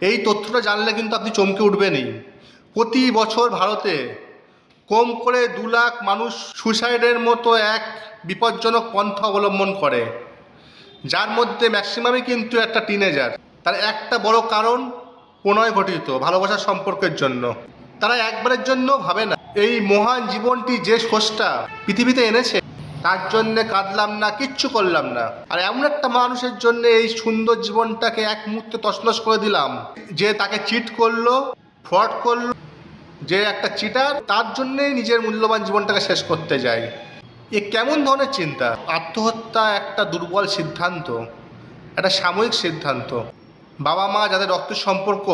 এই তথ্যটা জানলে কিন্তু আপনি চমকে উঠবেনই। প্রতি বছর ভারতে কম করে 2 লাখ মানুষ সুসাইডের মতো এক বিপজ্জনক পন্থা অবলম্বন করে, যার মধ্যে ম্যাক্সিমামই কিন্তু একটা টিনেজার। তার একটা বড় কারণ প্রণয় ঘটিত ভালোবাসার সম্পর্কের জন্য। তারা একবারের জন্য ভাবে না এই মহান জীবনটি যে স্রষ্টা পৃথিবীতে এনেছে তার জন্যে কাঁদলাম না, কিচ্ছু করলাম না, আর এমন একটা মানুষের জন্য এই সুন্দর জীবনটাকে এক মুহূর্তে তছনছ করে দিলাম, যে তাকে চিট করলো, ফ্রড করলো, যে একটা চিটার, তার জন্যেই নিজের মূল্যবান জীবনটাকে শেষ করতে যায়। এ কেমন ধরনের চিন্তা? আত্মহত্যা একটা দুর্বল সিদ্ধান্ত, একটা সাময়িক সিদ্ধান্ত। বাবা মা যাদের রক্তের সম্পর্ক,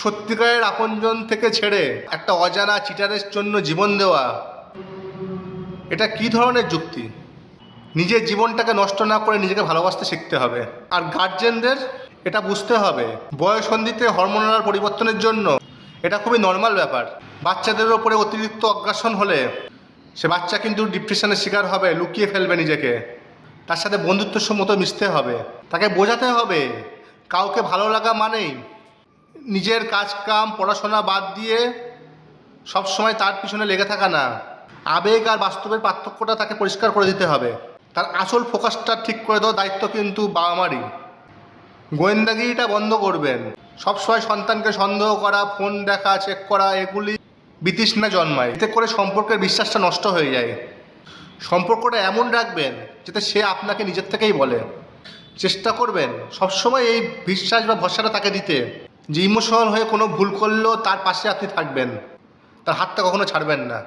সত্যিকারের আপনজন থেকে ছেড়ে একটা অজানা চিটারের জন্য জীবন দেওয়া, এটা কি ধরনের যুক্তি? নিজের জীবনটাকে নষ্ট না করে নিজেকে ভালোবাসতে শিখতে হবে। আর গার্জেনদের এটা বুঝতে হবে, বয়ঃসন্ধিতে হরমোনাল পরিবর্তনের জন্য এটা খুবই নর্মাল ব্যাপার। বাচ্চাদের ওপরে অতিরিক্ত আগ্রাসন হলে সে বাচ্চা কিন্তু ডিপ্রেশনের শিকার হবে, লুকিয়ে ফেলবে নিজেকে। তার সাথে বন্ধুত্বের মতো মিশতে হবে, তাকে বোঝাতে হবে কাউকে ভালো লাগা মানেই নিজের কাজ কাম পড়াশোনা বাদ দিয়ে সবসময় তার পিছনে লেগে থাকা না। আবেগ আর বাস্তবের পার্থক্যটা তাকে পরিষ্কার করে দিতে হবে। তার আসল ফোকাসটা ঠিক করে দেওয়ার দায়িত্ব কিন্তু বাবা মারই। গোয়েন্দাগিরিটা বন্ধ করবেন। সবসময় সন্তানকে সন্দেহ করা, ফোন দেখা, চেক করা, এগুলি বিতৃষ্ণা জন্মায়। এতে করে সম্পর্কের বিশ্বাসটা নষ্ট হয়ে যায়। সম্পর্কটা এমন রাখবেন যাতে সে আপনাকে নিজের থেকেই বলে। চেষ্টা করবেন সবসময় এই বিশ্বাস বা ভরসাটা তাকে দিতে, যে ইমোশনাল হয়ে কোনো ভুল করলেও তার পাশে আপনি থাকবেন, তার হাতটা কখনো ছাড়বেন না।